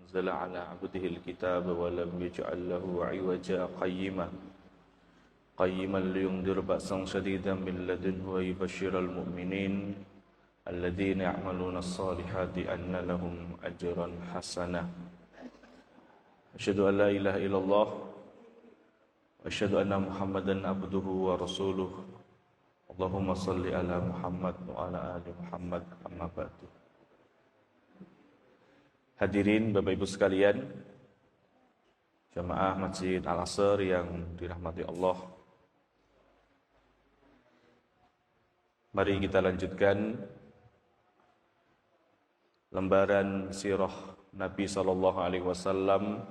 أنزل على عبده الكتاب ولم يجعل له عوجا قيما لينذر بأسا شديدا من لدنه ويبشر المؤمنين الذين يعملون الصالحات أن لهم أجرا حسنا أشهد أن لا إله إلا الله وأشهد أن محمدا عبده ورسوله اللهم صل على محمد وعلى آل محمد أما بعد. Hadirin Bapak Ibu sekalian, jamaah Masjid Al-Asr yang dirahmati Allah. Mari kita lanjutkan lembaran sirah Nabi sallallahu alaihi wasallam,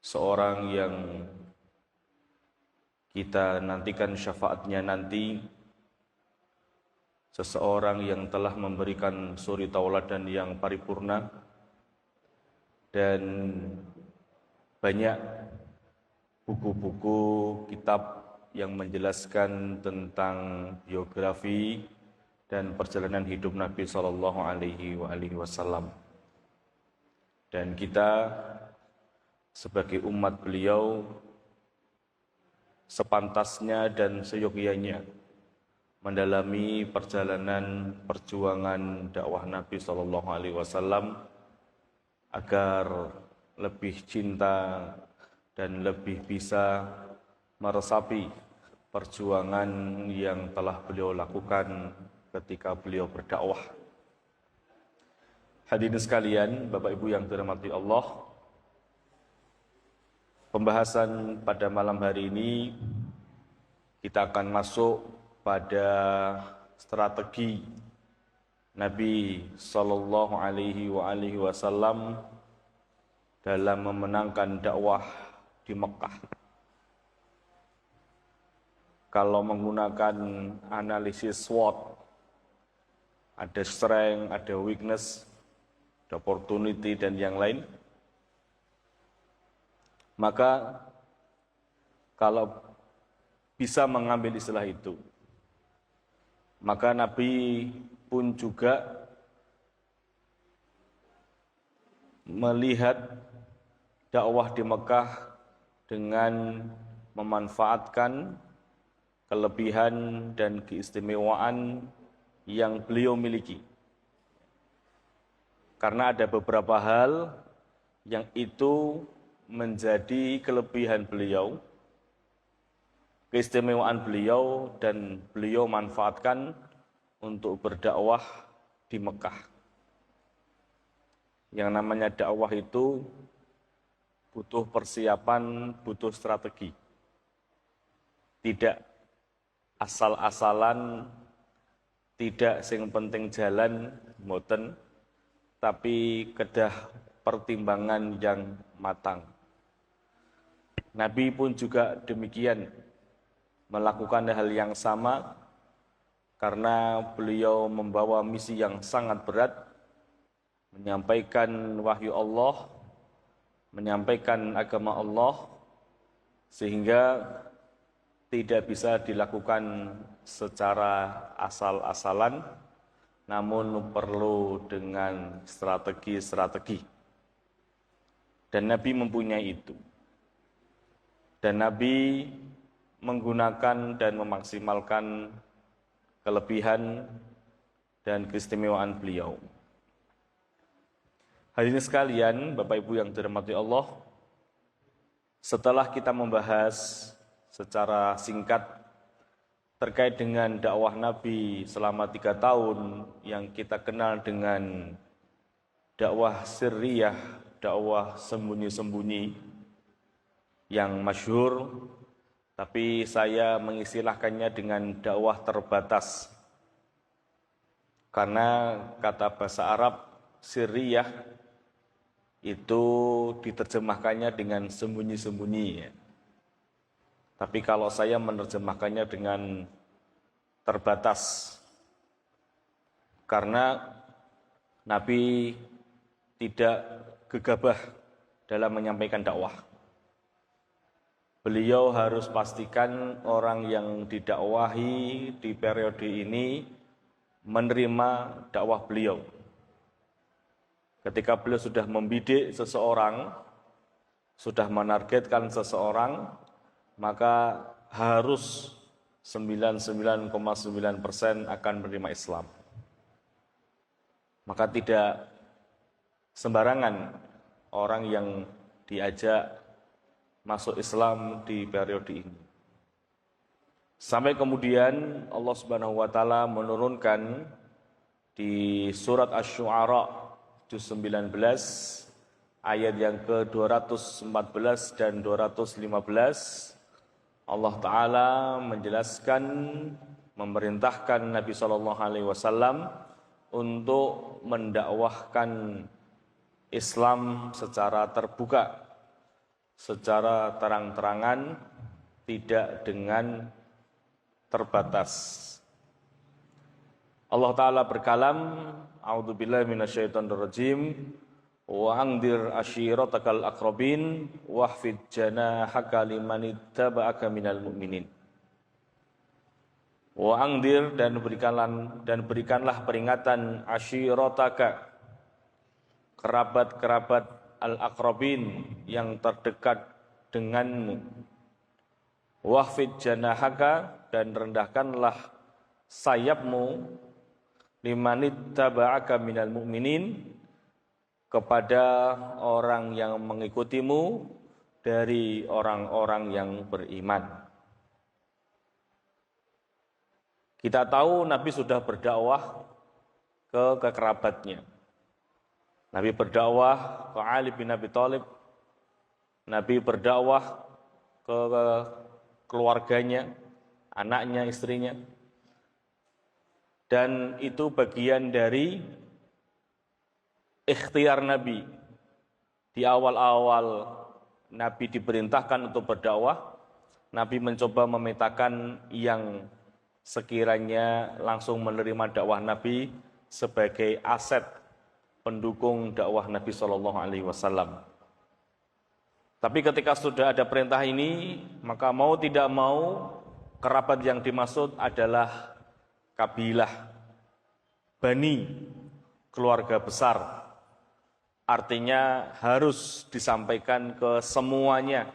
seorang yang kita nantikan syafaatnya nanti, seseorang yang telah memberikan suri tauladan yang paripurna dan banyak buku-buku kitab yang menjelaskan tentang biografi dan perjalanan hidup Nabi sallallahu alaihi wasallam. Dan kita sebagai umat beliau sepantasnya dan seyogyanya mendalami perjalanan perjuangan dakwah Nabi sallallahu alaihi wasallam agar lebih cinta dan lebih bisa meresapi perjuangan yang telah beliau lakukan ketika beliau berdakwah. Hadirin sekalian, Bapak Ibu yang dirahmati Allah, pembahasan pada malam hari ini kita akan masuk pada strategi Nabi sallallahu alaihi wasallam dalam memenangkan dakwah di Mekah. Kalau menggunakan analisis SWOT, ada strength, ada weakness, ada opportunity dan yang lain. Maka kalau bisa mengambil istilah itu, maka Nabi pun juga melihat dakwah di Mekah dengan memanfaatkan kelebihan dan keistimewaan yang beliau miliki. Karena ada beberapa hal yang itu menjadi kelebihan beliau, keistimewaan beliau, dan beliau manfaatkan untuk berdakwah di Mekah. Yang namanya dakwah itu butuh persiapan, butuh strategi. Tidak asal-asalan, tidak sing penting jalan, mboten, tapi kedah pertimbangan yang matang. Nabi pun juga demikian, melakukan hal yang sama karena beliau membawa misi yang sangat berat, menyampaikan wahyu Allah, menyampaikan agama Allah, sehingga tidak bisa dilakukan secara asal-asalan, namun perlu dengan strategi-strategi. Dan Nabi mempunyai itu. Dan Nabi menggunakan dan memaksimalkan kelebihan dan keistimewaan beliau. Hadirin sekalian, Bapak Ibu yang dirahmati Allah, setelah kita membahas secara singkat terkait dengan dakwah Nabi selama 3 tahun yang kita kenal dengan dakwah sirriyah, dakwah sembunyi-sembunyi yang masyhur, tapi saya mengistilahkannya dengan dakwah terbatas. Karena kata bahasa Arab sirriyah itu diterjemahkannya dengan sembunyi-sembunyi, ya. Tapi kalau saya menerjemahkannya dengan terbatas, karena Nabi tidak gegabah dalam menyampaikan dakwah. Beliau harus pastikan orang yang didakwahi di periode ini menerima dakwah beliau. ketika beliau sudah membidik seseorang, sudah menargetkan seseorang, maka harus 99,9% akan menerima Islam. Maka tidak sembarangan orang yang diajak masuk Islam di periode ini. Sampai kemudian Allah Subhanahu wa taala menurunkan di surat Asy-Syu'ara juz 19 ayat yang ke-214 dan 215, Allah taala menjelaskan, memerintahkan Nabi sallallahu alaihi wasallam untuk mendakwahkan Islam secara terbuka, secara terang-terangan, tidak dengan terbatas. Allah Ta'ala berkalam, A'udzubillahi minasyaitonirrajim, wa angdir ashiratakal aqrabin, wahfid janahaka liman ittaba'aka minal mu'minin. Wa angdir, dan berikanlah peringatan ashirataka, kerabat-kerabat al-aqrabin yang terdekat denganmu. Wahfid janahaka, dan rendahkanlah sayapmu, limanittaba'aka minal mu'minin, kepada orang yang mengikutimu dari orang-orang yang beriman. Kita tahu Nabi sudah berdakwah ke kerabatnya. Nabi berdakwah ke Ali bin Abi Thalib. Nabi berdakwah ke keluarganya, anaknya, istrinya. Dan itu bagian dari ikhtiar Nabi. Di awal-awal Nabi diperintahkan untuk berdakwah, Nabi mencoba memetakan yang sekiranya langsung menerima dakwah Nabi sebagai aset pendukung dakwah Nabi Shallallahu Alaihi Wasallam. Tapi ketika sudah ada perintah ini, maka mau tidak mau kerabat yang dimaksud adalah kabilah, bani, keluarga besar. Artinya harus disampaikan ke semuanya,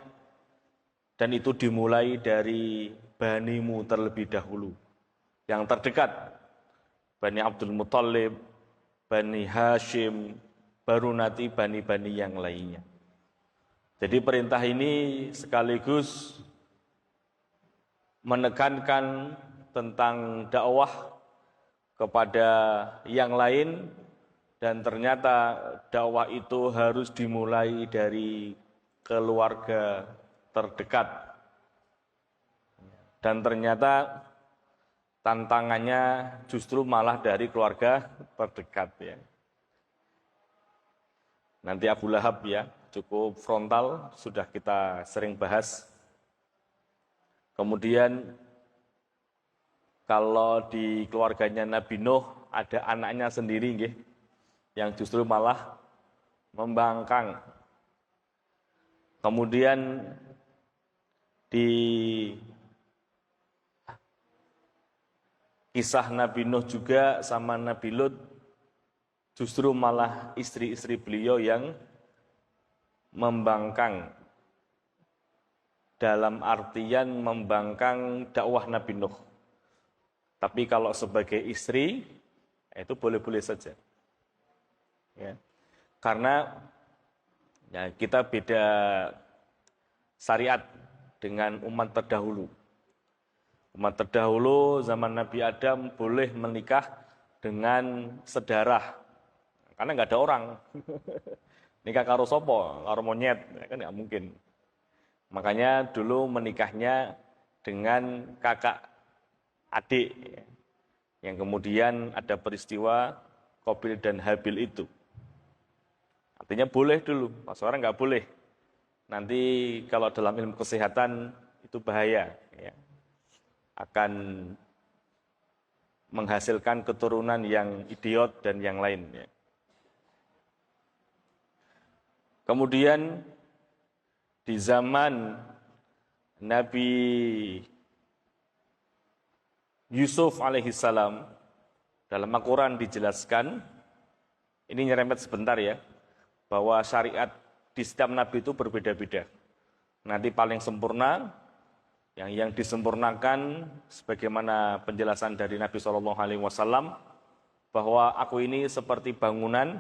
dan itu dimulai dari banimu terlebih dahulu, yang terdekat, Bani Abdul Muthalib, Bani Hashim, baru nanti bani-bani yang lainnya. Jadi perintah ini sekaligus menekankan tentang dakwah kepada yang lain, dan ternyata dakwah itu harus dimulai dari keluarga terdekat. Dan ternyata tantangannya justru malah dari keluarga terdekat ya. Nanti Abu Lahab ya, cukup frontal, sudah kita sering bahas. Kemudian kalau di keluarganya Nabi Nuh ada anaknya sendiri nggih, yang justru malah membangkang. Kemudian di kisah Nabi Nuh juga sama Nabi Lut, justru malah istri-istri beliau yang membangkang. Dalam artian membangkang dakwah Nabi Nuh. Tapi kalau sebagai istri, itu boleh-boleh saja. Ya. Karena ya, kita beda syariat dengan umat terdahulu. Umat terdahulu zaman Nabi Adam boleh menikah dengan sedarah, karena nggak ada orang. Nikah karo sopo, karo monyet, kan nggak mungkin. Makanya dulu menikahnya dengan kakak adik, yang kemudian ada peristiwa Qabil dan Habil itu. Artinya boleh dulu, sekarang nggak boleh. Nanti kalau dalam ilmu kesehatan itu bahaya, ya. Akan menghasilkan keturunan yang idiot dan yang lain. Ya. Kemudian di zaman Nabi Yusuf alaihissalam, dalam Al-Quran dijelaskan ini nyerempet sebentar ya, bahwa syariat di setiap nabi itu berbeda-beda. Nanti paling sempurna, yang disempurnakan sebagaimana penjelasan dari Nabi SAW, bahwa aku ini seperti bangunan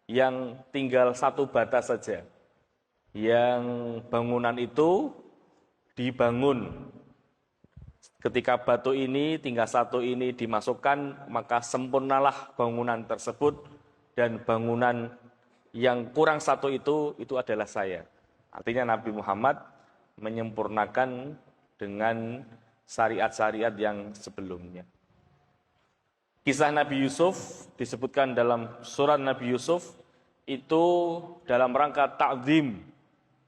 yang tinggal satu bata saja. Yang bangunan itu dibangun. Ketika batu ini tinggal satu ini dimasukkan, maka sempurnalah bangunan tersebut, dan bangunan yang kurang satu itu adalah saya. Artinya Nabi Muhammad menyempurnakan dengan syariat-syariat yang sebelumnya. Kisah Nabi Yusuf disebutkan dalam surat Nabi Yusuf itu dalam rangka ta'zim,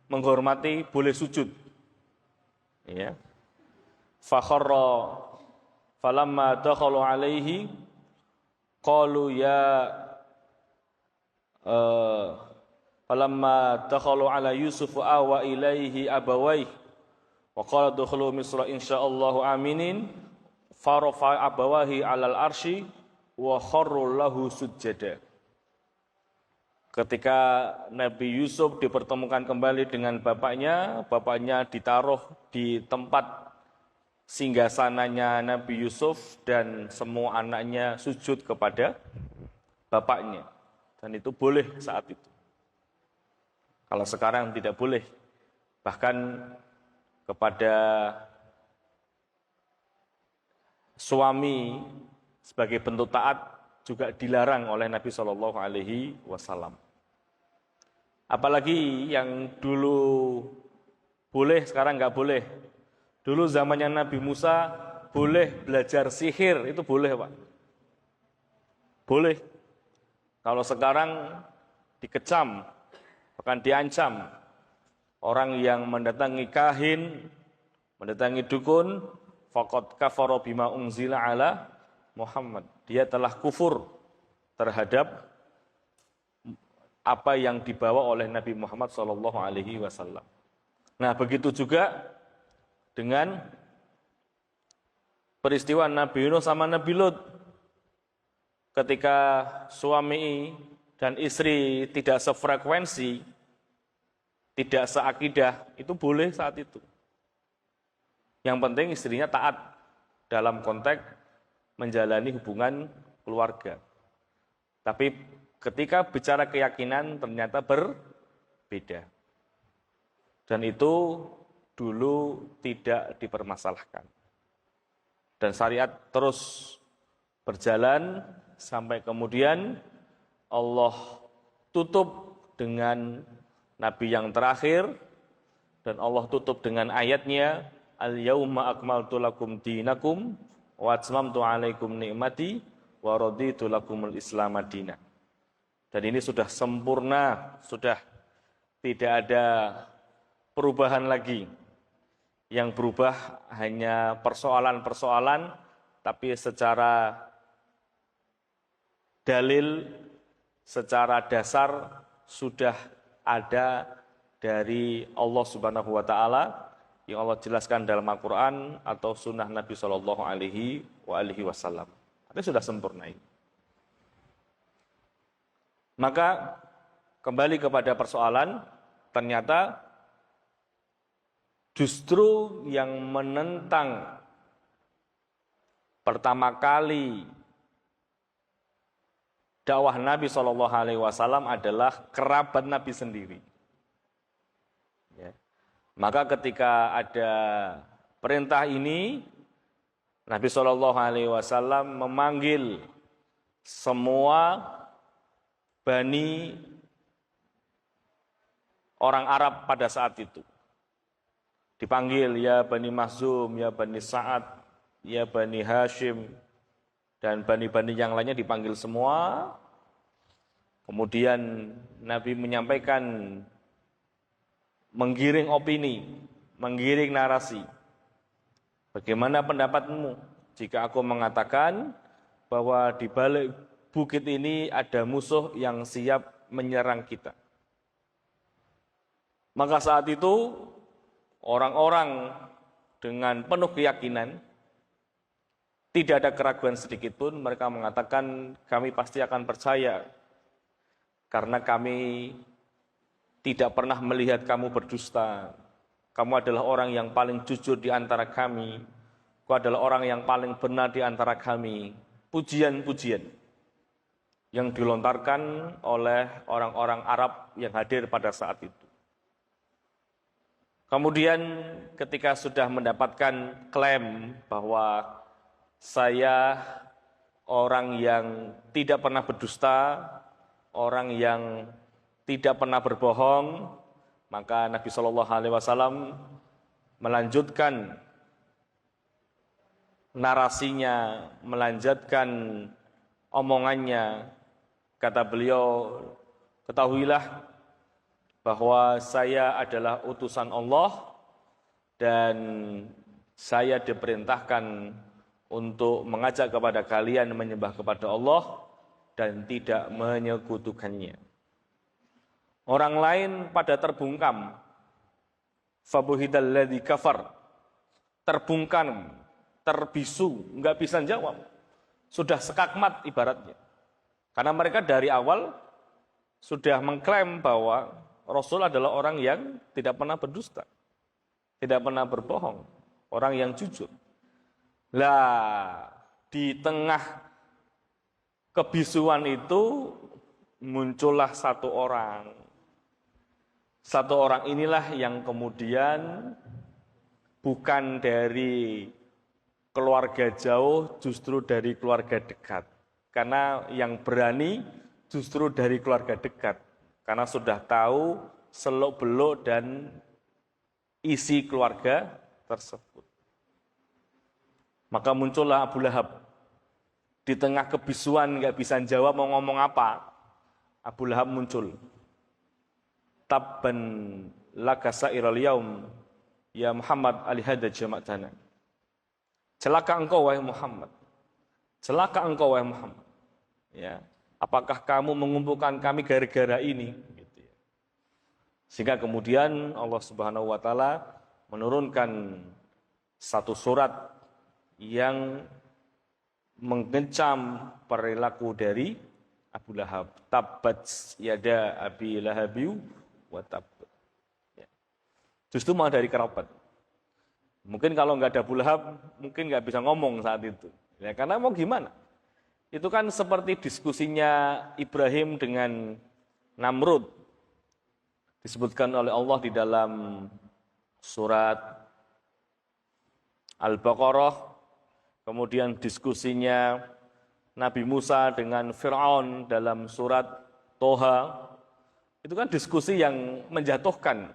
menghormati, boleh sujud. Ya. Fakharra falamma dakhalu alaihi qalu ya falamma dakhalu ala Yusuf awa ilaihi abawaihi wa qala dukhulu misra insyaallahu aminin farafa abawahi alal arsy wa kharru lahu sujada. Ketika Nabi Yusuf dipertemukan kembali dengan bapaknya ditaruh di tempat singgasananya Nabi Yusuf, dan semua anaknya sujud kepada bapaknya. Dan itu boleh saat itu. Kalau sekarang tidak boleh. Bahkan kepada suami sebagai bentuk taat juga dilarang oleh Nabi SAW. Apalagi yang dulu boleh, sekarang nggak boleh. Dulu zamannya Nabi Musa boleh belajar sihir, itu boleh Pak. Boleh. Kalau sekarang dikecam, bahkan diancam. Orang yang mendatangi kahin, mendatangi dukun, faqad kafara bima unzila ala Muhammad. Dia telah kufur terhadap apa yang dibawa oleh Nabi Muhammad SAW. Nah, begitu juga dengan peristiwa Nabi Nuh sama Nabi Lut. Ketika suami dan istri tidak sefrekuensi, tidak seakidah, itu boleh saat itu. Yang penting istrinya taat dalam konteks menjalani hubungan keluarga. Tapi ketika bicara keyakinan ternyata berbeda. Dan itu dulu tidak dipermasalahkan. Dan syariat terus berjalan sampai kemudian Allah tutup dengan Nabi yang terakhir, dan Allah tutup dengan ayatnya, Al-yawma akmaltu lakum dinakum wa atmamtu alaikum ni'mati wa raditu lakumul Islam madinah. Dan ini sudah sempurna, sudah tidak ada perubahan lagi. Yang berubah hanya persoalan-persoalan, tapi secara dalil, secara dasar sudah ada dari Allah Subhanahu wa taala yang Allah jelaskan dalam Al-Qur'an atau sunnah Nabi sallallahu alaihi wasallam. Itu sudah sempurna ini. Maka kembali kepada persoalan, ternyata justru yang menentang pertama kali dakwah Nabi SAW adalah kerabat Nabi sendiri. Ya. Maka ketika ada perintah ini, Nabi SAW memanggil semua Bani orang Arab pada saat itu. Dipanggil, ya Bani Makhzum, ya Bani Sa'ad, ya Bani Hashim, dan bani-bani yang lainnya dipanggil semua. Kemudian Nabi menyampaikan, menggiring opini, menggiring narasi. Bagaimana pendapatmu jika aku mengatakan bahwa di balik bukit ini ada musuh yang siap menyerang kita? Maka saat itu orang-orang dengan penuh keyakinan, tidak ada keraguan sedikit pun, mereka mengatakan kami pasti akan percaya karena kami tidak pernah melihat kamu berdusta. Kamu adalah orang yang paling jujur di antara kami. Kau adalah orang yang paling benar di antara kami. Pujian-pujian yang dilontarkan oleh orang-orang Arab yang hadir pada saat itu. Kemudian ketika sudah mendapatkan klaim bahwa saya orang yang tidak pernah berdusta, orang yang tidak pernah berbohong, maka Nabi Shallallahu Alaihi Wasallam melanjutkan narasinya, melanjutkan omongannya. Kata beliau, ketahuilah bahwa saya adalah utusan Allah dan saya diperintahkan untuk mengajak kepada kalian menyembah kepada Allah dan tidak menyekutukannya. Orang lain pada terbungkam. Fabuhidal ladzi kafar. Terbungkam, terbisu, enggak bisa jawab. Sudah sekakmat ibaratnya. Karena mereka dari awal sudah mengklaim bahwa Rasul adalah orang yang tidak pernah berdusta, tidak pernah berbohong, orang yang jujur. Lah, di tengah kebisuan itu muncullah satu orang. Satu orang inilah yang kemudian bukan dari keluarga jauh, justru dari keluarga dekat. Karena yang berani justru dari keluarga dekat. Karena sudah tahu seluk-beluk dan isi keluarga tersebut. Maka muncullah Abu Lahab. Di tengah kebisuan nggak bisa jawab mau ngomong apa, Abu Lahab muncul. Tabban laka sa'iral yaum ya Muhammad alihada jama'tana. Celaka engkau wahai Muhammad. Celaka engkau wahai Muhammad. Ya, apakah kamu mengumpulkan kami gara-gara ini? Gitu ya. Sehingga kemudian Allah Subhanahu wa taala menurunkan satu surat yang mengecam perilaku dari Abu Lahab. Tabbat yada Abi Lahabi wa tab. Ya. Justru malah dari kerabat. Mungkin kalau nggak ada Abu Lahab, mungkin nggak bisa ngomong saat itu. Ya, karena mau gimana? Itu kan seperti diskusinya Ibrahim dengan Namrud. Disebutkan oleh Allah di dalam surat Al-Baqarah. Kemudian diskusinya Nabi Musa dengan Fir'aun dalam surat Toha. Itu kan diskusi yang menjatuhkan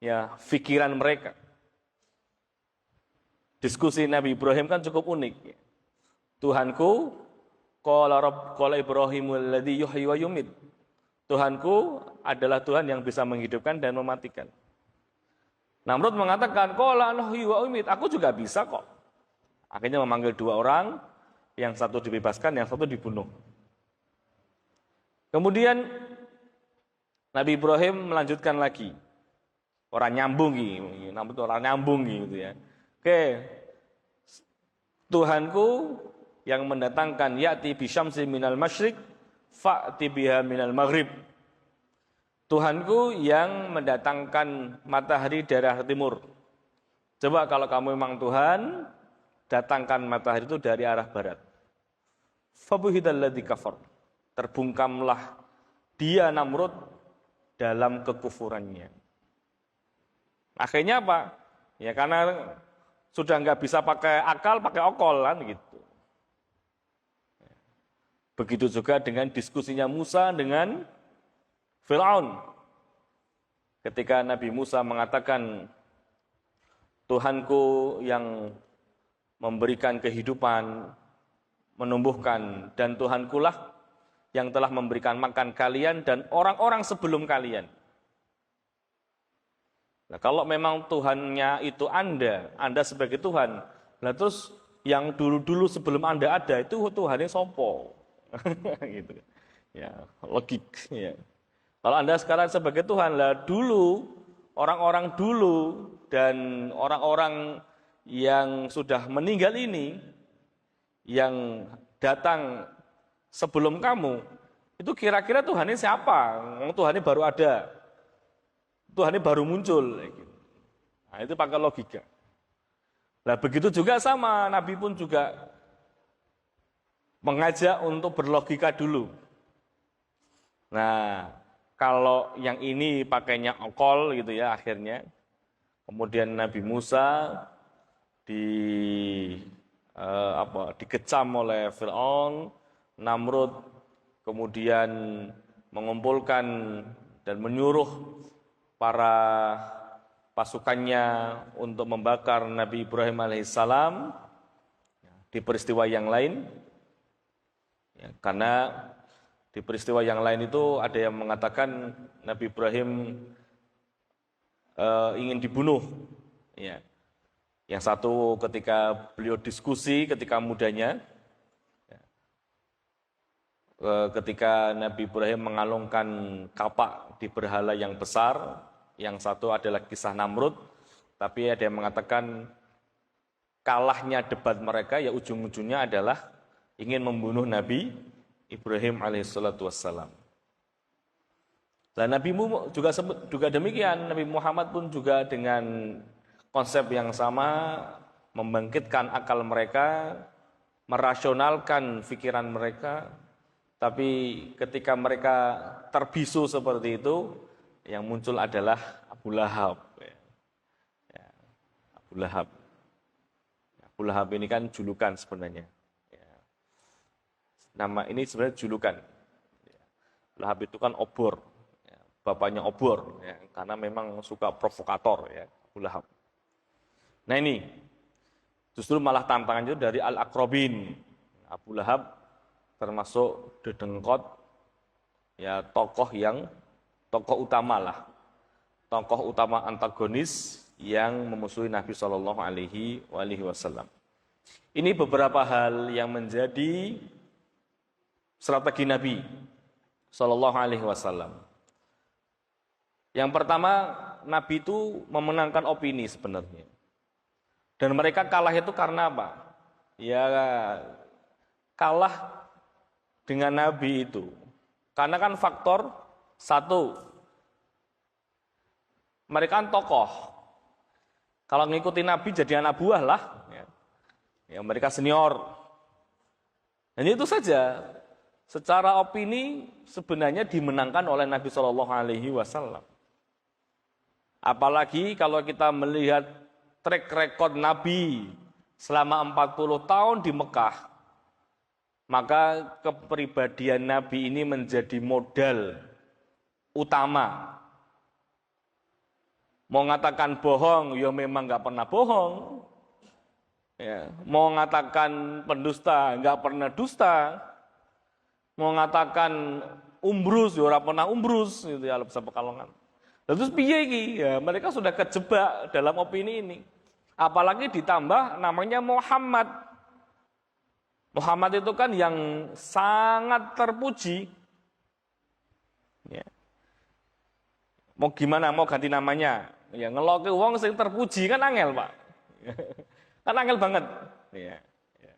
ya pikiran mereka. Diskusi Nabi Ibrahim kan cukup unik. Tuhanku, qala Ibrahimul ladzi yuhyi wa yumit. Tuhanku adalah Tuhan yang bisa menghidupkan dan mematikan. Namrud mengatakan, qala nuhyi wa umit. Aku juga bisa kok. Akhirnya memanggil dua orang, yang satu dibebaskan, yang satu dibunuh. Kemudian Nabi Ibrahim melanjutkan lagi. Orang nyambung Namrud orang nyambung gitu ya. Oke, Tuhanku yang mendatangkan ya'ti bisyamsi minal masyriq fa'ti biha minal maghrib. Tuhanku yang mendatangkan matahari dari arah timur. Coba kalau kamu memang Tuhan, datangkan matahari itu dari arah barat. Fabuhidal ladzi kafar. Terbungkamlah dia Namrud dalam kekufurannya. Akhirnya apa? Ya karena sudah nggak bisa pakai akal, pakai okol kan gitu. Begitu juga dengan diskusinya Musa dengan Fir'aun. Ketika Nabi Musa mengatakan, Tuhanku yang memberikan kehidupan, menumbuhkan, dan Tuhankulah yang telah memberikan makan kalian dan orang-orang sebelum kalian. Nah, kalau memang Tuhannya itu Anda sebagai Tuhan, nah terus yang dulu-dulu sebelum Anda ada itu Tuhannya sopo, gitu. Ya, logik. Ya. Kalau Anda sekarang sebagai Tuhan, lah dulu orang-orang dulu dan orang-orang yang sudah meninggal ini, yang datang sebelum kamu, Itu kira-kira Tuhannya siapa? Tuhannya baru ada. Tuhannya baru muncul. Nah, itu pakai logika. Nah, begitu juga sama, Nabi pun juga mengajak untuk berlogika dulu. Nah, kalau yang ini pakainya akal gitu ya akhirnya. Kemudian Nabi Musa dikecam oleh Fir'aun, Namrud kemudian mengumpulkan dan menyuruh para pasukannya untuk membakar Nabi Ibrahim alaihissalam di peristiwa yang lain. Ya, karena di peristiwa yang lain itu ada yang mengatakan Nabi Ibrahim ingin dibunuh. Ya. Yang satu ketika beliau diskusi ketika mudanya, ketika Nabi Ibrahim mengalungkan kapak di berhala yang besar. Yang satu adalah kisah Namrud, tapi ada yang mengatakan kalahnya debat mereka ya ujung-ujungnya adalah ingin membunuh Nabi Ibrahim alaihissalatu wassalam. Dan Nabi juga demikian, Nabi Muhammad pun juga dengan konsep yang sama membangkitkan akal mereka, merasionalkan pikiran mereka, tapi ketika mereka terbisu seperti itu, yang muncul adalah Abu Lahab. Ya, Abu Lahab. Abu Lahab ini kan julukan sebenarnya. Ya. Nama ini sebenarnya julukan. Ya. Lahab itu kan obor. Ya. Bapaknya obor. Ya. Karena memang suka provokator. Ya. Abu Lahab. Nah ini, justru malah tantangan itu dari Al-Aqrabin. Abu Lahab termasuk dedengkot, ya tokoh utama lah, tokoh utama antagonis yang memusuhi Nabi Shallallahu Alaihi Wasallam. Ini beberapa hal yang menjadi strategi Nabi Shallallahu Alaihi Wasallam. Yang pertama, Nabi itu memenangkan opini sebenarnya, dan mereka kalah itu karena apa? Ya kalah dengan Nabi itu, karena kan faktor satu, mereka kan tokoh. Kalau ngikuti Nabi jadi anak buah lah. Ya, mereka senior. Dan itu saja. Secara opini sebenarnya dimenangkan oleh Nabi Shallallahu Alaihi Wasallam. Apalagi kalau kita melihat track record Nabi selama 40 tahun di Mekah, maka kepribadian Nabi ini menjadi modal utama. Mau ngatakan bohong, ya memang nggak pernah bohong. Ya, mau ngatakan pendusta, nggak pernah dusta. Mau ngatakan umbrus, ya ora pernah umbrus, gitu ya, bahasa Pekalongan. Terus piye iki? Ya, mereka sudah kejebak dalam opini ini. Apalagi ditambah namanya Muhammad. Muhammad itu kan yang sangat terpuji. Ya. Mau gimana, mau ganti namanya? Ya ngeloke wong sing terpuji kan angel, Pak. Kan angel banget. Ya. Ya.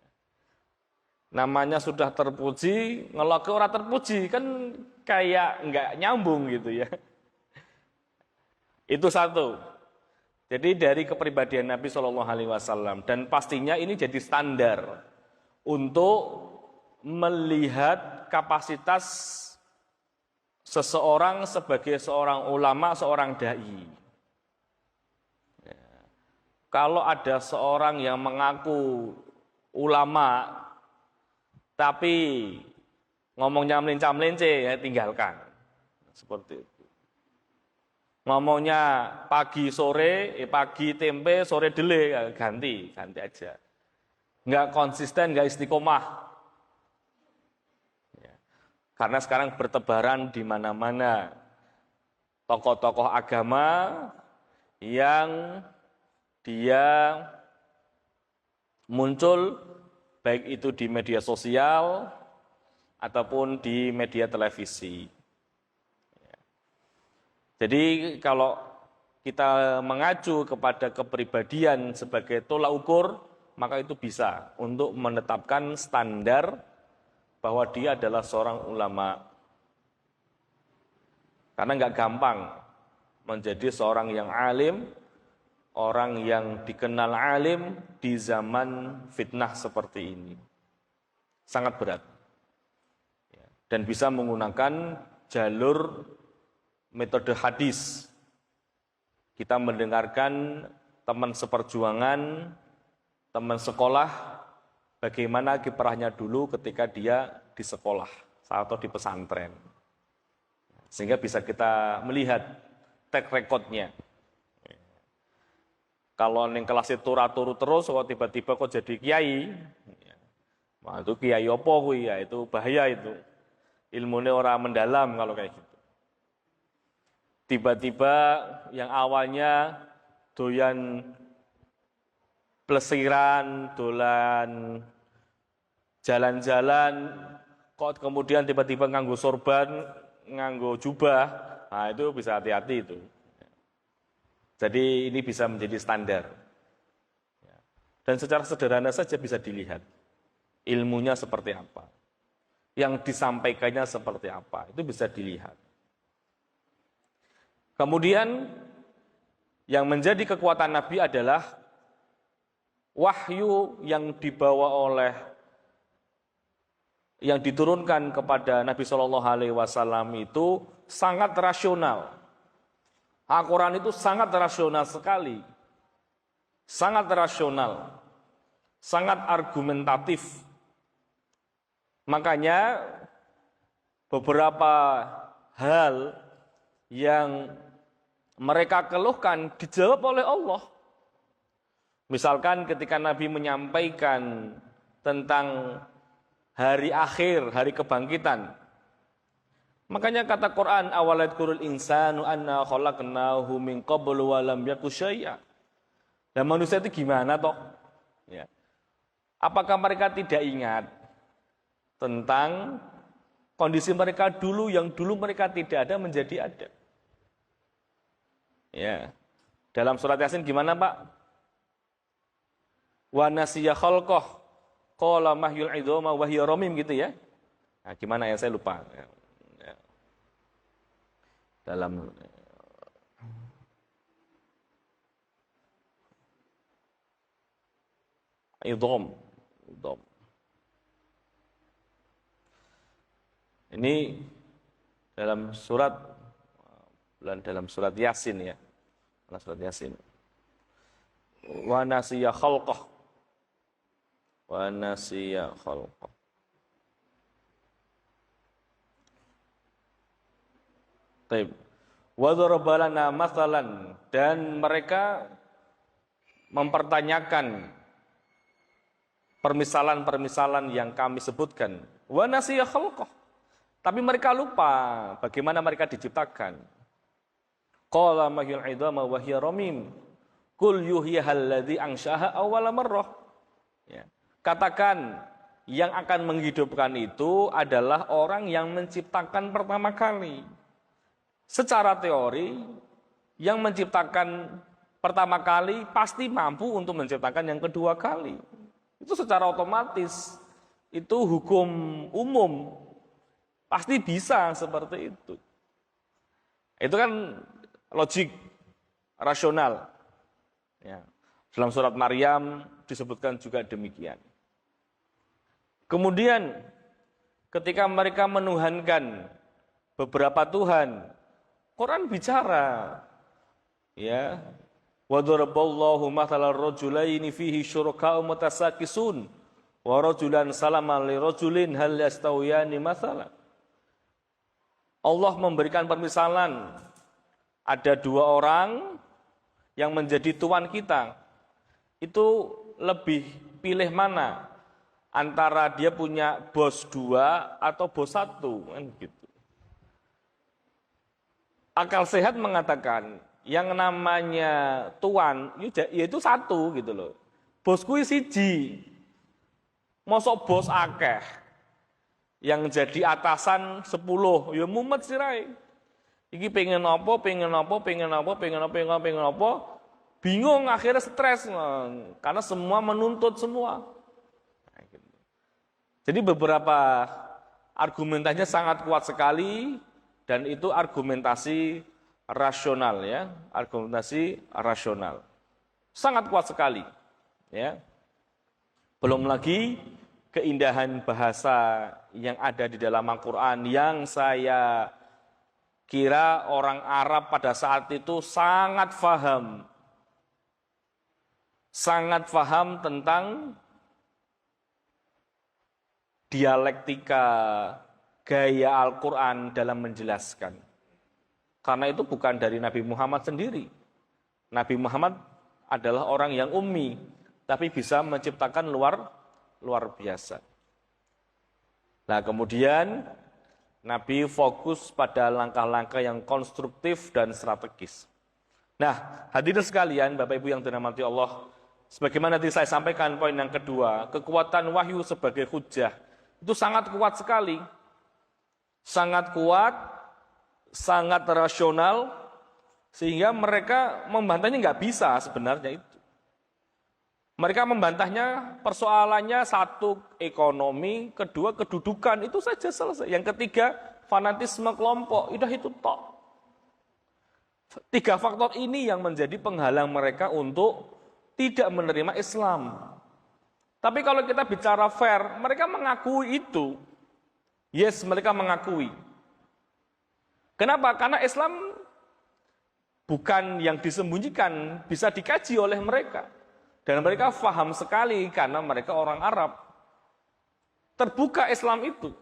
Namanya sudah terpuji, ngeloke ora terpuji kan kayak nggak nyambung gitu ya. Itu satu. Jadi dari kepribadian Nabi Shallallahu Alaihi Wasallam, dan pastinya ini jadi standar untuk melihat kapasitas seseorang sebagai seorang ulama, seorang dai. Ya. Kalau ada seorang yang mengaku ulama, tapi ngomongnya melincah-melince, ya tinggalkan. Seperti itu. Ngomongnya pagi sore, pagi tempe, sore dele, ya, ganti aja. Nggak konsisten, nggak istiqomah. Karena sekarang bertebaran di mana-mana tokoh-tokoh agama yang dia muncul baik itu di media sosial ataupun di media televisi. Jadi kalau kita mengacu kepada kepribadian sebagai tolak ukur, maka itu bisa untuk menetapkan standar bahwa dia adalah seorang ulama. Karena nggak gampang menjadi seorang yang alim, orang yang dikenal alim di zaman fitnah seperti ini. Sangat berat. Dan bisa menggunakan jalur metode hadis. Kita mendengarkan teman seperjuangan, teman sekolah, bagaimana kiprahnya dulu ketika dia di sekolah atau di pesantren. Sehingga bisa kita melihat track record-nya. Kalau yang kelas itu turu terus, kok tiba-tiba kok jadi kiai, nah, itu kiai opo kuwi ya, itu bahaya itu. Ilmunya orang mendalam kalau kayak gitu. Tiba-tiba yang awalnya doyan plesiran, dolan jalan-jalan, kok kemudian tiba-tiba nganggo sorban, nganggo jubah, nah itu bisa hati-hati itu. Jadi ini bisa menjadi standar. Dan secara sederhana saja bisa dilihat ilmunya seperti apa, yang disampaikannya seperti apa, itu bisa dilihat. Kemudian yang menjadi kekuatan Nabi adalah wahyu yang dibawa oleh, yang diturunkan kepada Nabi Shallallahu Alaihi Wasallam itu sangat rasional. Al-Quran itu sangat rasional sekali, sangat rasional, sangat argumentatif. Makanya beberapa hal yang mereka keluhkan dijawab oleh Allah. Misalkan ketika Nabi menyampaikan tentang hari akhir, hari kebangkitan. Makanya kata Quran, awaladkurul insanu anna khalaqnahu min qablu wa lam yaku syai'a. Dan manusia itu gimana toh? Ya. Apakah mereka tidak ingat tentang kondisi mereka dulu, yang dulu mereka tidak ada menjadi ada? Ya. Dalam surat Yasin gimana, Pak? Wa nasiya khalqah qala mahyul idhama wa hiya ramim, gitu ya. Nah, gimana ya, saya lupa. Ya. Dalam idham. Ini dalam surat Yasin ya. Dalam surat Yasin. Wa nasiya khalqah. Wa nasiya khalqah. Taib. Wa daraba lana mathalan, dan mereka mempertanyakan permisalan-permisalan yang kami sebutkan. Wa nasiya khalqah. Tapi mereka lupa bagaimana mereka diciptakan. Qala mahyul idhama wa hiya ramim. Qul yuhyihal ladzi ansha'aha awwala marrah. Ya. Katakan, yang akan menghidupkan itu adalah orang yang menciptakan pertama kali. Secara teori, yang menciptakan pertama kali pasti mampu untuk menciptakan yang kedua kali. Itu secara otomatis, itu hukum umum, pasti bisa seperti itu. Itu kan logik, rasional. Ya. Dalam surat Maryam disebutkan juga demikian. Kemudian ketika mereka menuhankan beberapa Tuhan, Quran bicara, ya, wa daraballahu mathalan rajulaini fihi syuraka'u mutasakisun wa rajulan salaman li rajulin hal yastawiyani mathalan. Allah memberikan permisalan, ada dua orang yang menjadi tuan kita, itu lebih pilih mana antara dia punya bos dua atau bos satu, kan gitu. Akal sehat mengatakan yang namanya tuan yaitu satu gitu loh. Bosku siji. Mosok bos akeh. Yang jadi atasan 10, ya mumet sirai. Iki pengen apa, bingung, akhirnya stres karena semua menuntut semua. Jadi beberapa argumentasinya sangat kuat sekali. Dan itu argumentasi rasional ya, argumentasi rasional. Sangat kuat sekali ya. Belum lagi keindahan bahasa yang ada di dalam Al-Qur'an yang saya kira orang Arab pada saat itu sangat paham tentang dialektika gaya Al-Quran dalam menjelaskan. Karena itu bukan dari Nabi Muhammad sendiri. Nabi Muhammad adalah orang yang ummi, tapi bisa menciptakan luar biasa. Nah kemudian Nabi fokus pada langkah-langkah yang konstruktif dan strategis. Nah, hadirin sekalian, Bapak Ibu yang dirahmati Allah, sebagaimana tadi saya sampaikan poin yang kedua, kekuatan wahyu sebagai hujjah itu sangat kuat sekali. Sangat kuat, sangat rasional, sehingga mereka membantahnya nggak bisa sebenarnya itu. Mereka membantahnya persoalannya satu ekonomi, kedua kedudukan, itu saja selesai. Yang ketiga fanatisme kelompok, itu tok. 3 faktor ini yang menjadi penghalang mereka untuk tidak menerima Islam. Tapi kalau kita bicara fair, mereka mengakui itu. Yes, mereka mengakui. Kenapa? Karena Islam bukan yang disembunyikan, bisa dikaji oleh mereka. Dan mereka paham sekali karena mereka orang Arab. Terbuka Islam itu.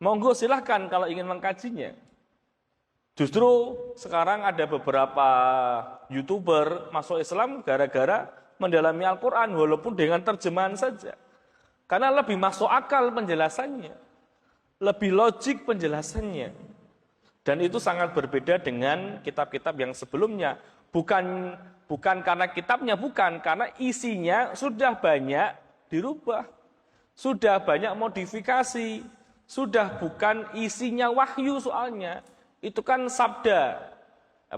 Monggo silahkan kalau ingin mengkajinya. Justru sekarang ada beberapa YouTuber masuk Islam gara-gara mendalami Al-Quran walaupun dengan terjemahan saja. Karena lebih masuk akal penjelasannya. Lebih logik penjelasannya. Dan itu sangat berbeda dengan kitab-kitab yang sebelumnya. Bukan karena kitabnya, bukan. Karena isinya sudah banyak dirubah. Sudah banyak modifikasi. Sudah bukan isinya wahyu soalnya. Itu kan sabda.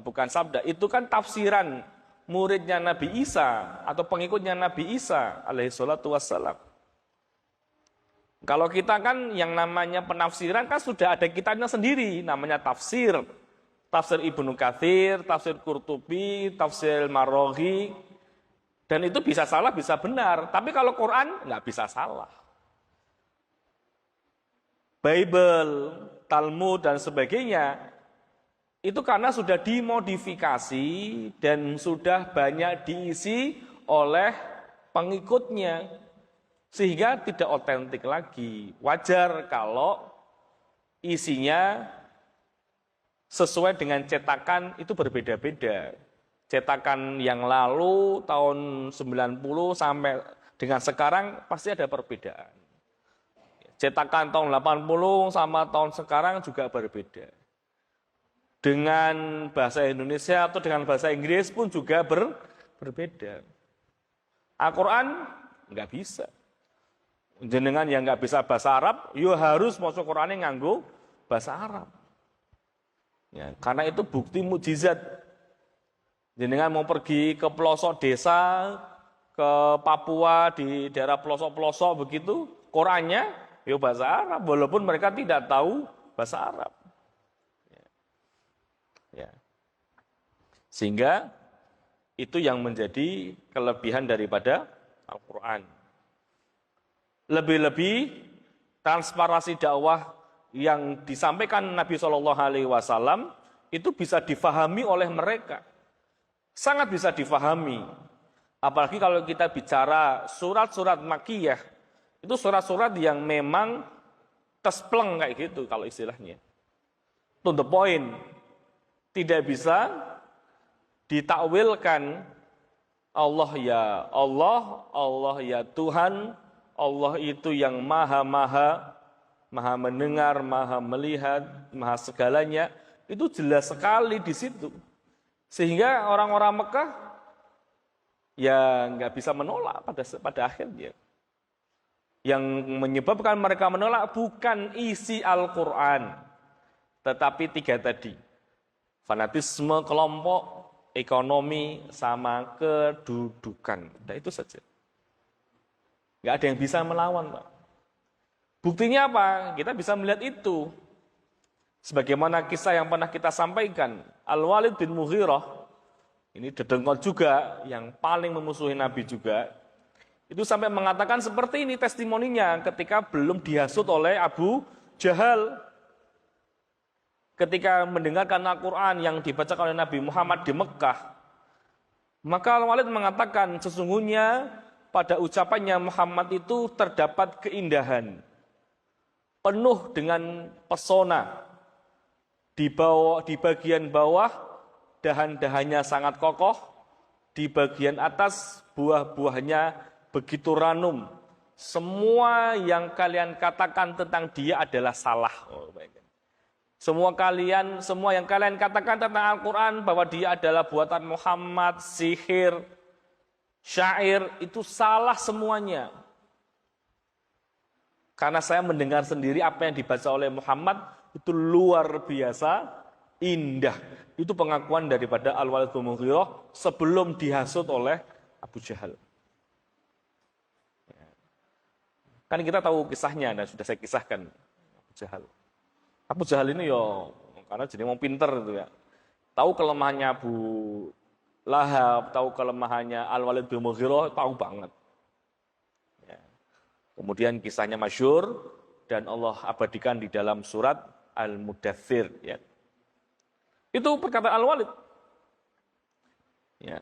Bukan sabda, itu kan tafsiran muridnya Nabi Isa atau pengikutnya Nabi Isa alaihi salatu wassalam. Kalau kita kan yang namanya penafsiran kan sudah ada kitabnya sendiri, namanya tafsir. Tafsir Ibnu Katsir, tafsir Qurtubi, tafsir Maraghi. Dan itu bisa salah, bisa benar. Tapi kalau Quran nggak bisa salah. Bible, Talmud dan sebagainya itu karena sudah dimodifikasi dan sudah banyak diisi oleh pengikutnya. Sehingga tidak otentik lagi. Wajar kalau isinya sesuai dengan cetakan itu berbeda-beda. Cetakan yang lalu tahun 90 sampai dengan sekarang pasti ada perbedaan. Cetakan tahun 80 sama tahun sekarang juga berbeda. Dengan bahasa Indonesia atau dengan bahasa Inggris pun juga berbeda. Al-Quran nggak bisa. Jenengan yang nggak bisa bahasa Arab, yo harus masuk Qurannya nganggo bahasa Arab. Ya, karena itu bukti mukjizat. Jenengan mau pergi ke pelosok desa, ke Papua di daerah pelosok-pelosok begitu, Qurannya yo bahasa Arab, walaupun mereka tidak tahu bahasa Arab. Ya. Sehingga itu yang menjadi kelebihan daripada Al-Quran. Lebih-lebih transparansi dakwah yang disampaikan Nabi SAW itu bisa difahami oleh mereka. Sangat bisa difahami. Apalagi kalau kita bicara surat-surat Makkiyah, itu surat-surat yang memang tespleng kayak gitu kalau istilahnya. To the point. Tidak bisa ditakwilkan Allah ya Allah, Allah ya Tuhan, Allah itu yang maha-maha, maha mendengar, maha melihat, maha segalanya. Itu jelas sekali di situ. Sehingga orang-orang Mekah ya nggak bisa menolak pada akhirnya. Yang menyebabkan mereka menolak bukan isi Al-Quran, tetapi 3 tadi. Fanatisme kelompok, ekonomi, sama kedudukan. Nah itu saja. Nggak ada yang bisa melawan, Pak. Buktinya apa? Kita bisa melihat itu. Sebagaimana kisah yang pernah kita sampaikan, Al-Walid bin Mughirah, ini dedengkot juga, yang paling memusuhi Nabi juga, itu sampai mengatakan seperti ini testimoninya ketika belum dihasut oleh Abu Jahal. Ketika mendengarkan Al-Quran yang dibacakan oleh Nabi Muhammad di Mekah, maka Al-Walid mengatakan sesungguhnya pada ucapannya Muhammad itu terdapat keindahan, penuh dengan pesona. Di bagian bawah dahan-dahannya sangat kokoh, di bagian atas buah-buahnya begitu ranum. Semua yang kalian katakan tentang dia adalah salah. Semua yang kalian katakan tentang Al-Quran bahwa dia adalah buatan Muhammad, sihir, syair, itu salah semuanya. Karena saya mendengar sendiri apa yang dibaca oleh Muhammad itu luar biasa indah. Itu pengakuan daripada Al-Walid bin Mughirah sebelum dihasut oleh Abu Jahal. Kan kita tahu kisahnya dan sudah saya kisahkan Abu Jahal. Abu Jahal ini karena jadi mau pinter itu ya. Tahu kelemahannya Abu Lahab, tahu kelemahannya Al-Walid bin Mughirah, tahu banget. Ya. Kemudian kisahnya masyhur dan Allah abadikan di dalam surat Al-Mudaththir. Ya. Itu perkataan Al-Walid. Ya.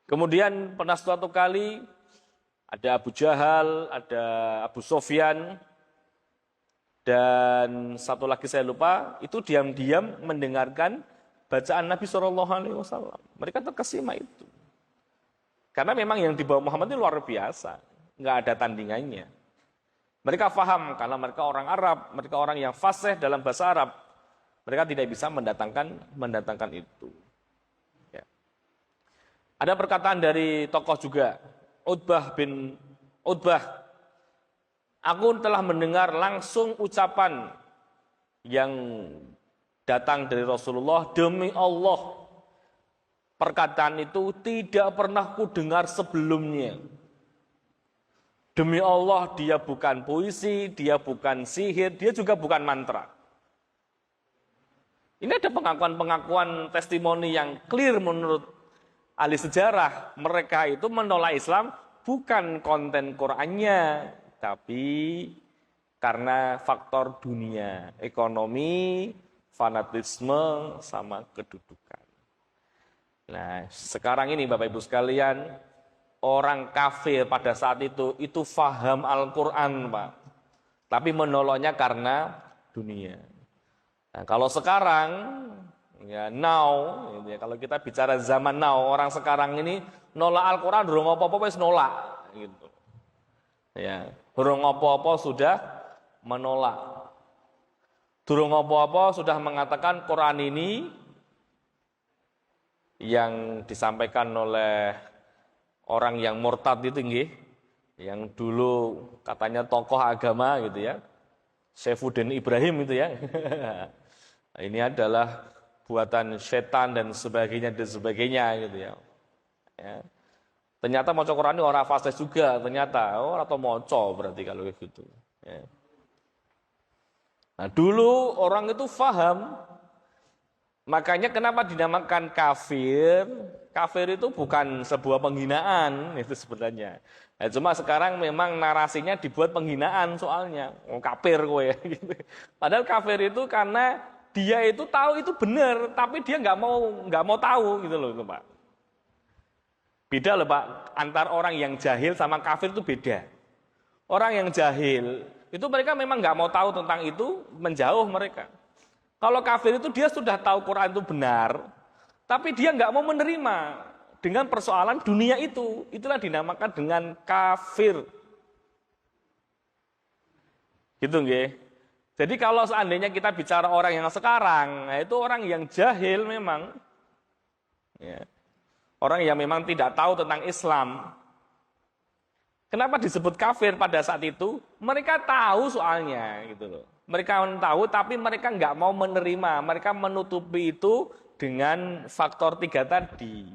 Kemudian pernah suatu kali ada Abu Jahal, ada Abu Sufyan, dan satu lagi saya lupa, itu diam-diam mendengarkan bacaan Nabi SAW. Mereka terkesima itu. Karena memang yang dibawa Muhammad itu luar biasa, nggak ada tandingannya. Mereka faham karena mereka orang Arab, mereka orang yang fasih dalam bahasa Arab. Mereka tidak bisa mendatangkan itu. Ya. Ada perkataan dari tokoh juga, Utbah. Aku telah mendengar langsung ucapan yang datang dari Rasulullah, demi Allah, perkataan itu tidak pernah ku dengar sebelumnya. Demi Allah, dia bukan puisi, dia bukan sihir, dia juga bukan mantra. Ini ada pengakuan-pengakuan testimoni yang clear menurut ahli sejarah. Mereka itu menolak Islam bukan konten Qur'annya, tapi karena faktor dunia, ekonomi, fanatisme, sama kedudukan. Nah, sekarang ini Bapak Ibu sekalian, orang kafir pada saat itu faham Al-Quran, Pak. Tapi menolaknya karena dunia. Nah, kalau sekarang, ya now, ya, kalau kita bicara zaman now, orang sekarang ini nolak Al-Quran, durung apa-apa wis nolak, gitu. Ya, durung apa-apa sudah menolak. Durung apa-apa sudah mengatakan Quran ini yang disampaikan oleh orang yang murtad itu nggih, yang dulu katanya tokoh agama gitu ya. Saifuddin Ibrahim itu ya. Ini adalah buatan setan dan sebagainya gitu ya. Ya. Ternyata maca Quran ini orang fasih juga, ternyata atau moco berarti kalau gitu. Ya. Nah, dulu orang itu faham, makanya kenapa dinamakan kafir? Kafir itu bukan sebuah penghinaan itu sebenarnya. Nah, cuma sekarang memang narasinya dibuat penghinaan soalnya, kafir kowe. Gitu. Padahal kafir itu karena dia itu tahu itu benar, tapi dia nggak mau tahu gitu loh, Pak. Beda loh Pak, antar orang yang jahil sama kafir itu beda. Orang yang jahil, itu mereka memang nggak mau tahu tentang itu, menjauh mereka. Kalau kafir itu dia sudah tahu Quran itu benar, tapi dia nggak mau menerima dengan persoalan dunia itu. Itulah dinamakan dengan kafir. Gitu nggih. Jadi kalau seandainya kita bicara orang yang sekarang, nah itu orang yang jahil memang. Ya. Orang yang memang tidak tahu tentang Islam. Kenapa disebut kafir pada saat itu? Mereka tahu soalnya gitu loh. Mereka tahu tapi mereka nggak mau menerima. Mereka menutupi itu dengan faktor 3 tadi.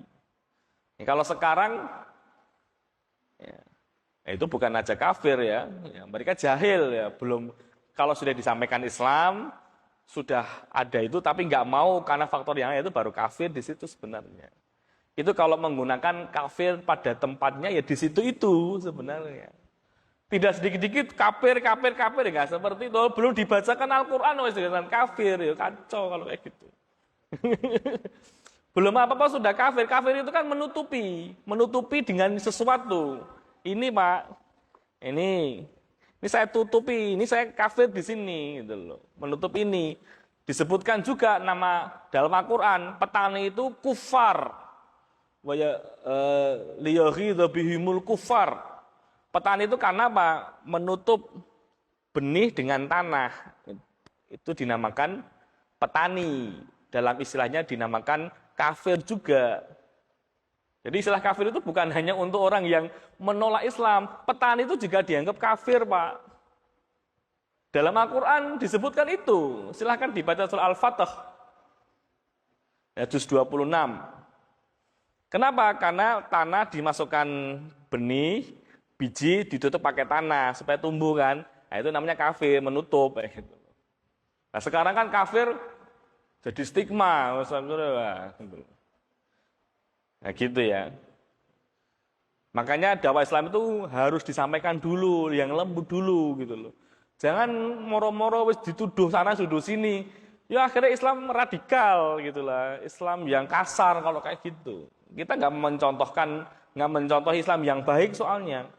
Kalau sekarang ya, itu bukan aja kafir ya. Mereka jahil ya. Belum, kalau sudah disampaikan Islam, sudah ada itu tapi nggak mau karena faktor yang itu baru kafir di situ sebenarnya. Itu kalau menggunakan kafir pada tempatnya ya di situ itu sebenarnya. Tidak sedikit-sedikit kafir nggak seperti itu. Belum dibacakan Al-Qur'an wis dikatakan kafir, ya kacau kalau kayak gitu. Belum apa-apa sudah kafir. Kafir itu kan menutupi dengan sesuatu. Ini Pak, ini saya tutupi, ini saya kafir di sini gitu loh. Menutup ini. Disebutkan juga nama dalam Al-Qur'an, petani itu kufar. Wa ya liyaghidha bihimul kufar. Petani itu karena apa? Menutup benih dengan tanah. Itu dinamakan petani. Dalam istilahnya dinamakan kafir juga. Jadi istilah kafir itu bukan hanya untuk orang yang menolak Islam. Petani itu juga dianggap kafir, Pak. Dalam Al-Quran disebutkan itu. Silahkan dibaca surah Al-Fatah. Ya, juz 26. Kenapa? Karena tanah dimasukkan benih, biji ditutup pakai tanah supaya tumbuh kan. Nah, itu namanya kafir, menutup. Nah, sekarang kan kafir jadi stigma. Nah gitu ya. Makanya dakwah Islam itu harus disampaikan dulu, yang lembut dulu gitu loh. Jangan moro-moro wis dituduh sana dituduh sini. Ya akhirnya Islam radikal gitulah. Islam yang kasar kalau kayak gitu. Kita nggak mencontoh Islam yang baik soalnya.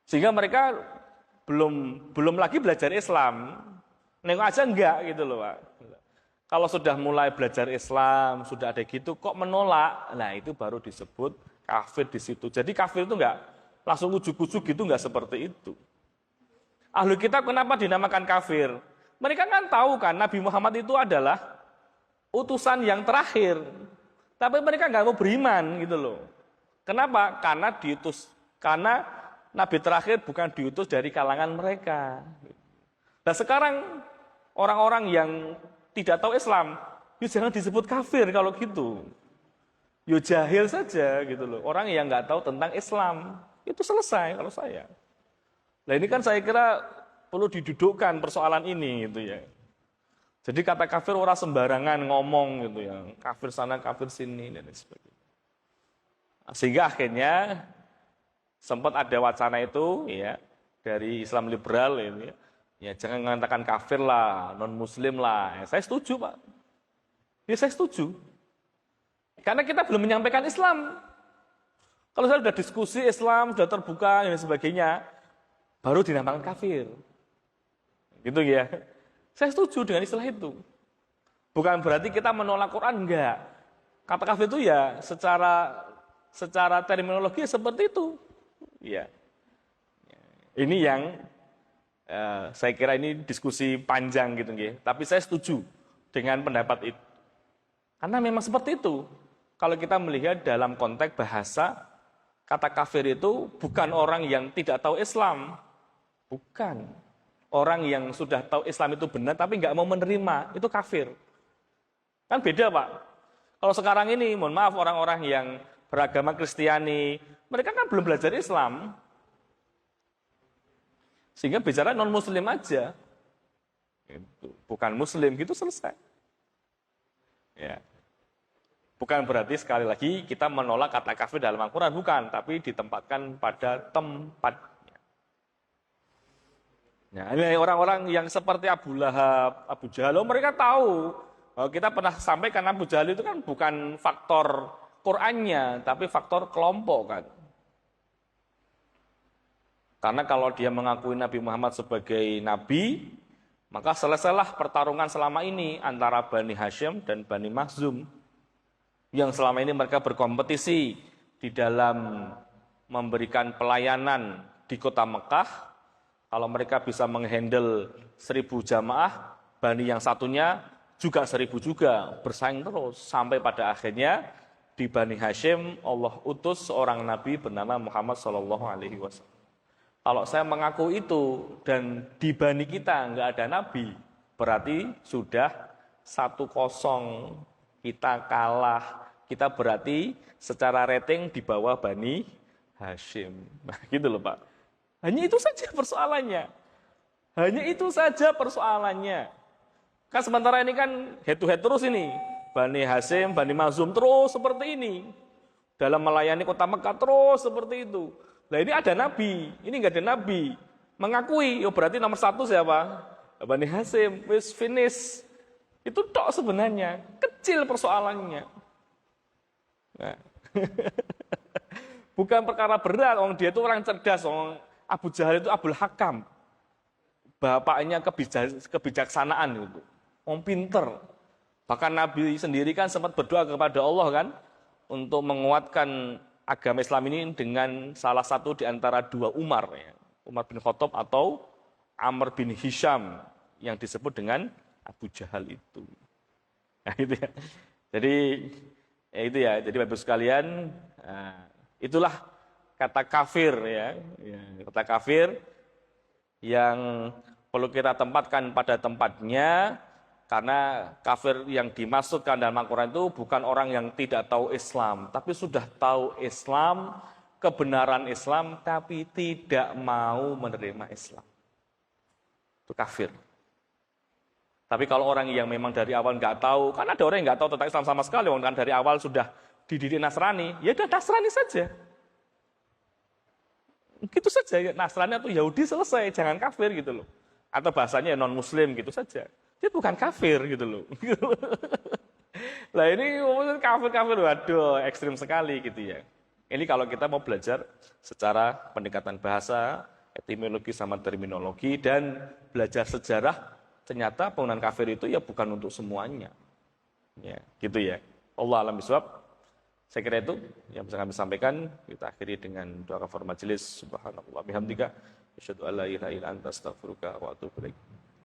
Sehingga mereka belum lagi belajar Islam. Nengok aja enggak gitu loh, Pak. Kalau sudah mulai belajar Islam, sudah ada gitu kok menolak. Nah, itu baru disebut kafir di situ. Jadi kafir itu enggak langsung ujuk-ujuk gitu, enggak seperti itu. Ahlul kitab kenapa dinamakan kafir? Mereka kan tahu kan Nabi Muhammad itu adalah utusan yang terakhir. Tapi mereka enggak mau beriman gitu loh. Kenapa? Karena Nabi terakhir bukan diutus dari kalangan mereka. Nah sekarang orang-orang yang tidak tahu Islam, ya jangan disebut kafir kalau gitu. Ya jahil saja gitu loh. Orang yang nggak tahu tentang Islam, itu selesai kalau saya. Nah ini kan saya kira perlu didudukkan persoalan ini gitu ya. Jadi kata kafir orang sembarangan ngomong gitu ya. Kafir sana, kafir sini dan sebagainya. Sehingga akhirnya sempat ada wacana itu ya dari Islam liberal ini ya jangan mengatakan kafir lah, non muslim lah. Ya, saya setuju, Pak. Ya saya setuju. Karena kita belum menyampaikan Islam. Kalau saya sudah diskusi Islam, sudah terbuka dan sebagainya, baru dinamakan kafir. Gitu ya. Saya setuju dengan istilah itu. Bukan berarti kita menolak Quran, enggak. Kata kafir itu ya secara terminologi seperti itu. Ya, ini yang saya kira ini diskusi panjang gitu, ya. Tapi saya setuju dengan pendapat itu, karena memang seperti itu. Kalau kita melihat dalam konteks bahasa, kata kafir itu bukan orang yang tidak tahu Islam, bukan orang yang sudah tahu Islam itu benar tapi nggak mau menerima, itu kafir. Kan beda, Pak. Kalau sekarang ini, mohon maaf, orang-orang yang beragama Kristiani, mereka kan belum belajar Islam. Sehingga bicara non-muslim aja. Bukan muslim, gitu selesai. Ya. Bukan berarti sekali lagi kita menolak kata kafir dalam Al-Quran, bukan. Tapi ditempatkan pada tempatnya. Nah, ini orang-orang yang seperti Abu Lahab, Abu Jahal, mereka tahu. Kita pernah sampaikan Abu Jahal itu kan bukan faktor Qur'annya, tapi faktor kelompok kan. Karena kalau dia mengakui Nabi Muhammad sebagai Nabi, maka selesailah pertarungan selama ini antara Bani Hashim dan Bani Makhzum. Yang selama ini mereka berkompetisi di dalam memberikan pelayanan di kota Mekah. Kalau mereka bisa menghandle 1000 jamaah, Bani yang satunya juga 1000 juga, bersaing terus. Sampai pada akhirnya di Bani Hashim Allah utus seorang nabi bernama Muhammad SAW. Kalau saya mengaku itu dan di Bani kita nggak ada nabi, berarti sudah 1-0 kita kalah. Kita berarti secara rating di bawah Bani Hashim. Nah, gitu loh, Pak. Hanya itu saja persoalannya. Hanya itu saja persoalannya. Kan sementara ini kan head to head terus ini. Bani Hasyim, Bani Makhzum terus seperti ini. Dalam melayani kota Mekah terus seperti itu. Nah ini ada nabi, ini nggak ada nabi. Mengakui, oh berarti nomor satu siapa? Bani Hasyim, wis finish. Itu tok sebenarnya, kecil persoalannya. Nah. Bukan perkara berat, dia itu orang cerdas. Abu Jahal itu Abul Hakam. Bapaknya kebijaksanaan itu. Pinter. Bahkan Nabi sendiri kan sempat berdoa kepada Allah kan untuk menguatkan agama Islam ini dengan salah satu di antara dua Umar, ya. Umar bin Khattab atau Amr bin Hisham yang disebut dengan Abu Jahal itu. Nah, itu ya. Jadi itu ya. Jadi Bapak sekalian, itulah kata kafir ya. Kata kafir yang perlu kita tempatkan pada tempatnya. Karena kafir yang dimaksudkan dalam Al-Quran itu bukan orang yang tidak tahu Islam, tapi sudah tahu Islam, kebenaran Islam, tapi tidak mau menerima Islam. Itu kafir. Tapi kalau orang yang memang dari awal nggak tahu, kan ada orang yang nggak tahu tentang Islam sama sekali, kan dari awal sudah dididik Nasrani, ya udah Nasrani saja. Gitu saja, Nasrani atau Yahudi selesai, jangan kafir gitu loh. Atau bahasanya non-Muslim gitu saja. Dia bukan kafir gitu loh. Lah ini kafir-kafir, waduh ekstrim sekali gitu ya. Ini kalau kita mau belajar secara pendekatan bahasa, etimologi sama terminologi, dan belajar sejarah, ternyata penggunaan kafir itu ya bukan untuk semuanya. Ya, gitu ya. Allah alam bisawab. Saya kira itu yang bisa kami sampaikan. Kita akhiri dengan doa kafaratul majelis. Subhanallah bihamdika asyhadu an la ilaha illa anta astaghfiruka wa atubu ilaik.